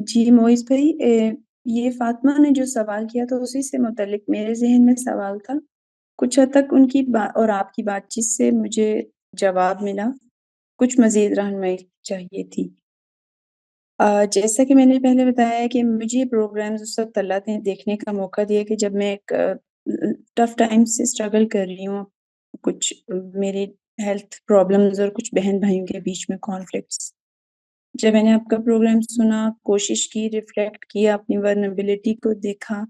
जी मोइज़ भाई, ये फ़ातिमा ने जो सवाल किया था उसी से मुतल्लिक मेरे ज़हन में सवाल था। कुछ हद तक उनकी और आपकी बातचीत से मुझे जवाब मिला, कुछ मज़ीद रहनुमाई चाहिए थी। जैसा कि मैंने पहले बताया कि मुझे प्रोग्राम्स उस वक़्त अल्लाह ने देखने का मौका दिया कि जब मैं एक टफ़ टाइम से स्ट्रगल कर रही हूँ। कुछ मेरे हेल्थ प्रॉब्लम्स और कुछ बहन-भाइयों के बीच में कॉन्फ्लिक्ट्स। जब मैंने आपका प्रोग्राम सुना, कोशिश की, रिफ्लेक्ट किया, अपनी वल्नरेबिलिटी को देखा,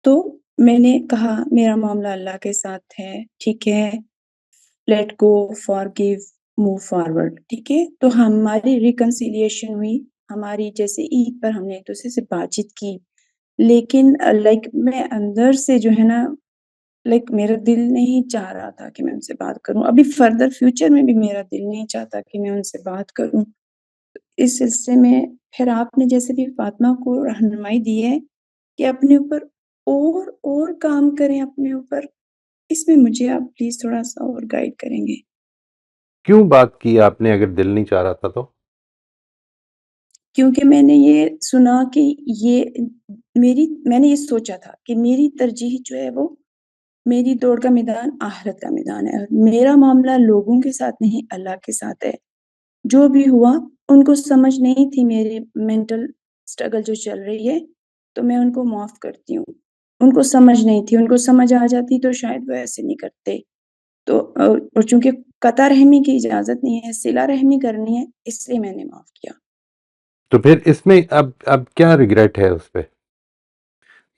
तो मैंने कहा मेरा मामला अल्लाह के साथ है, ठीक है, let go, forgive, move forward, ठीक है? तो हमारी रिकन्सिलिएशन हुई, हमारी जैसे ईद पर हमने एक-दूसरे से बातचीत की, लेकिन लाइक मैं अंदर से जो है ना, लाइक मेरा दिल नहीं चाह रहा था कि मैं उनसे बात करूँ। अभी फर्दर फ्यूचर में भी मेरा दिल नहीं चाहता कि मैं उनसे बात करूँ। इस सिलसिले में फिर आपने जैसे भी फ़ातिमा को रहनुमाई दी है कि अपने ऊपर और काम करें अपने ऊपर, इसमें मुझे आप प्लीज़ थोड़ा-सा और गाइड करेंगे? क्यों बात की आपने अगर दिल नहीं चाह रहा था तो? क्योंकि मैंने ये सुना कि ये मैंने ये सोचा था कि मेरी तरजीह जो है वो मेरी दौड़ का मैदान आखिरत का मैदान है और मेरा मामला लोगों के साथ नहीं, अल्लाह के साथ है। जो भी हुआ, उनको समझ नहीं थी मेरी मेंटल स्ट्रगल जो चल रही है, तो मैं उनको माफ़ करती हूँ। उनको समझ नहीं थी, उनको समझ आ जाती तो शायद वो ऐसे नहीं करते। तो और चूँकि कता रहमी की इजाज़त नहीं है, सिला रहमी करनी है, इसलिए मैंने माफ़ किया। तो फिर इसमें अब क्या रिग्रेट है उस पे?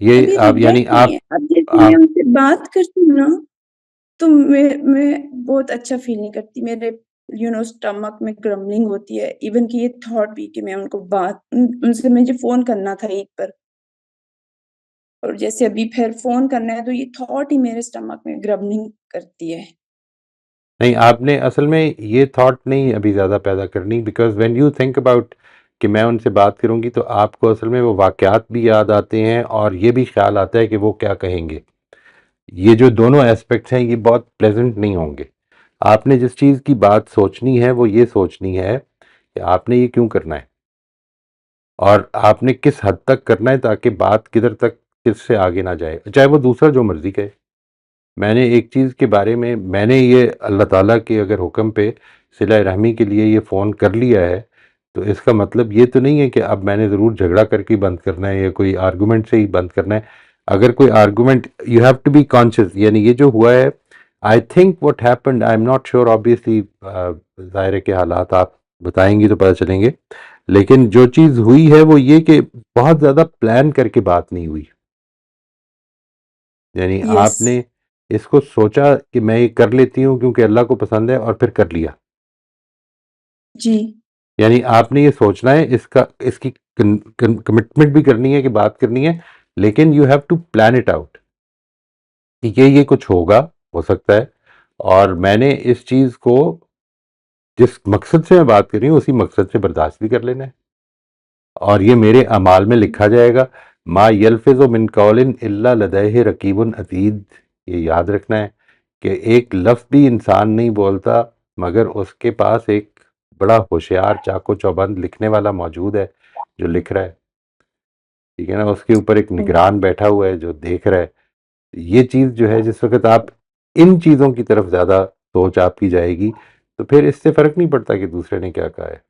ये अभी आप रिग्रेट यानी नहीं है, अब जैसे मैं आप उनसे बात करती हूँ ना, तो मैं बहुत अच्छा फ़ील नहीं करती। मेरे स्टमक में ग्रम्बलिंग होती है। इवन कि ये थॉट भी कि मैं उनको उनसे मुझे फ़ोन करना था ईद पर और जैसे अभी फिर फ़ोन करना है, तो ये थॉट ही मेरे स्टमक में ग्रम्बलिंग करती है। नहीं, आपने असल में ये थॉट नहीं अभी ज़्यादा पैदा करनी, because when you think about कि मैं उनसे बात करूँगी तो आपको असल में वो वाक़यात भी याद आते हैं और ये भी ख़्याल आता है कि वो क्या कहेंगे। ये जो दोनों एस्पेक्ट्स हैं ये बहुत प्लेज़ेंट नहीं होंगे। आपने जिस चीज़ की बात सोचनी है वो ये सोचनी है कि आपने ये क्यों करना है और आपने किस हद तक करना है ताकि बात किधर तक किससे आगे ना जाए, चाहे वो दूसरा जो मर्ज़ी कहे। मैंने एक चीज़ के बारे में मैंने ये अल्लाह ताला के अगर हुक्म पे सिला रहमी के लिए ये फ़ोन कर लिया है, तो इसका मतलब ये तो नहीं है कि अब मैंने ज़रूर झगड़ा करके ही बंद करना है या कोई आर्गुमेंट से ही बंद करना है। अगर कोई argument you have to be conscious, यानी ये जो हुआ है, I think what happened, I am not sure obviously, ज़ाहिर है कि हालात आप बताएँगी तो पता चलेंगे। लेकिन जो चीज़ हुई है वो ये कि बहुत ज़्यादा प्लान करके बात नहीं हुई। यानी यस। आपने इसको सोचा कि मैं ये कर लेती हूँ क्योंकि अल्लाह को पसंद है और फिर कर लिया। जी। यानी आपने ये सोचना है, इसकी कमिटमेंट भी करनी है कि बात करनी है, लेकिन you have to plan it out कि ये कुछ होगा, हो सकता है, और मैंने इस चीज़ को जिस मकसद से मैं बात कर रही हूँ उसी मकसद से बर्दाश्त भी कर लेना है और ये मेरे अमाल में लिखा जाएगा। मा यल्फिज़ु मिन कौलिन इल्ला लदैहि रकीबुन अतीद। ये याद रखना है कि एक लफ्ज़ भी इंसान नहीं बोलता मगर उसके पास एक बड़ा होशियार चाको चौबंद लिखने वाला मौजूद है जो लिख रहा है, ठीक है ना? उसके ऊपर एक निगरान ओके। बैठा हुआ है जो देख रहा है। ये चीज़ जो है, जिस वक़्त आप इन चीज़ों की तरफ ज़्यादा सोच आपकी जाएगी, तो फिर इससे फ़र्क नहीं पड़ता कि दूसरे ने क्या कहा है।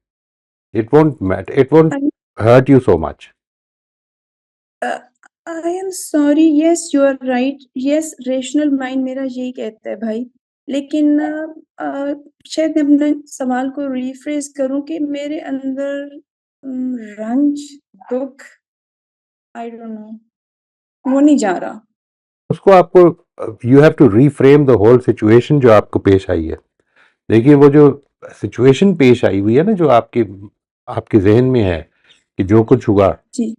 It won't hurt you so much. Uh, I am sorry, yes you are right, yes rational mind मेरा यही कहता है भाई। लेकिन शायद मैं अपने सवाल को रिफ्रेज़ करूँ कि मेरे अंदर रंज, दुःख, आई डोंट नो, वो नहीं जा रहा। उसको आपको you have to reframe the whole situation जो आपको पेश आई है। देखिए, वो जो सिचुएशन पेश आई हुई है ना, जो आपके आपके ज़हन में है कि जो कुछ हुआ, जी,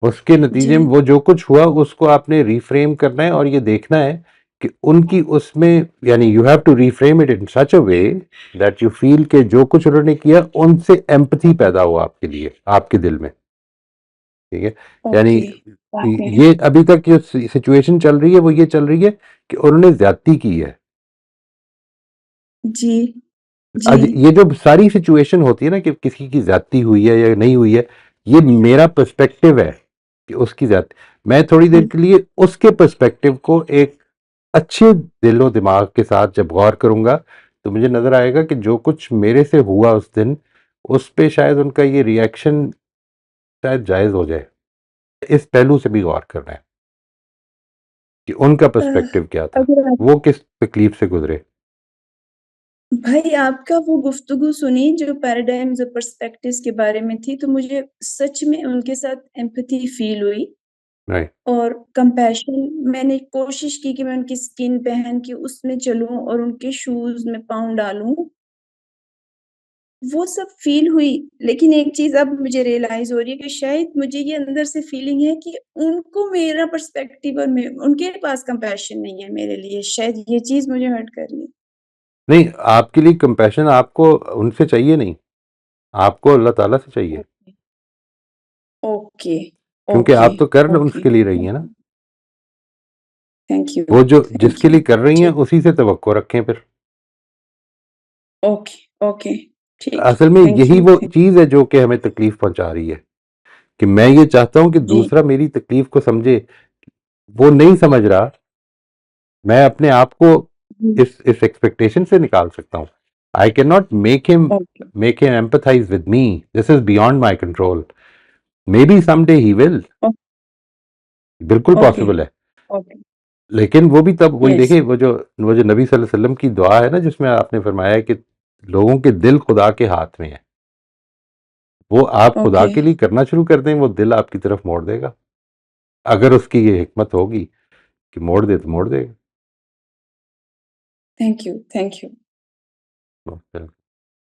उसके जी। नतीजे में वो जो कुछ हुआ उसको आपने रिफ्रेम करना है और ये देखना है कि उनकी उसमें, यानी you have to reframe it in such a way that you feel कि जो कुछ उन्होंने किया उनसे एम्पैथी पैदा हुआ आपके लिए, आपके दिल में, ठीक है? यानी ओके, ओके। ये अभी तक जो सिचुएशन चल रही है वो ये चल रही है कि उन्होंने ज्यादती की है। जी, जी। आज ये जो सारी सिचुएशन होती है ना कि किसी की ज्यादती हुई है या नहीं हुई है, ये मेरा पर्सपेक्टिव है कि उसकी जाति, मैं थोड़ी देर के लिए उसके पर्सपेक्टिव को एक अच्छे दिलो दिमाग के साथ जब गौर करूंगा तो मुझे नजर आएगा कि जो कुछ मेरे से हुआ उस दिन, उस पे शायद उनका ये रिएक्शन शायद जायज हो जाए। इस पहलू से भी गौर करना है कि उनका पर्सपेक्टिव क्या था, अगर आप वो किस तकलीफ से गुजरे। भाई आपका वो गुफ्तगू सुनी जो पैराडाइम्स और पर्सपेक्टिव्स के बारे में थी, तो मुझे सच में उनके साथ एम्पैथी फील हुई राइट। और कंपैशन। मैंने कोशिश की कि मैं उनकी स्किन पहन के उसमें चलूं और उनके शूज में पाँव डालूं, वो सब फील हुई। लेकिन एक चीज अब मुझे रियलाइज हो रही है कि शायद मुझे ये अंदर से फीलिंग है कि उनको मेरा पर्सपेक्टिव और उनके पास कंपैशन नहीं है मेरे लिए, शायद ये चीज मुझे हर्ट कर रही है। नहीं, आपके लिए कंपैशन आपको उनसे चाहिए नहीं, आपको अल्लाह ताला से चाहिए, ओके क्योंकि ओके आप तो कर ओके। उसके लिए रही हैं ना। थैंक यू वो जो थैंक जिसके यू। लिए कर रही हैं ठीक। उसी से तवक्को रखें फिर। Okay okay. ठीक। असल में थैंक यही यू वो थैंक चीज है जो कि हमें तकलीफ पहुंचा रही है, कि मैं ये चाहता हूं कि जी। दूसरा मेरी तकलीफ को समझे, वो नहीं समझ रहा। मैं अपने आप को इस एक्सपेक्टेशन से निकाल सकता हूं। I can not okay make him empathize with me, this is beyond my control. Maybe someday he will, बिल्कुल ओके पॉसिबल है। ओके। लेकिन वो भी तब वही यस। देखिए, वो जो नबी सल्लल्लाहु अलैहि वसल्लम की दुआ है ना, जिसमें आपने फरमाया है कि लोगों के दिल खुदा के हाथ में है, वो आप खुदा ओके। के लिए करना शुरू कर दें, वो दिल आपकी तरफ मोड़ देगा। अगर उसकी ये हिकमत होगी कि मोड़ दे तो मोड़ देगा। Thank you thank you.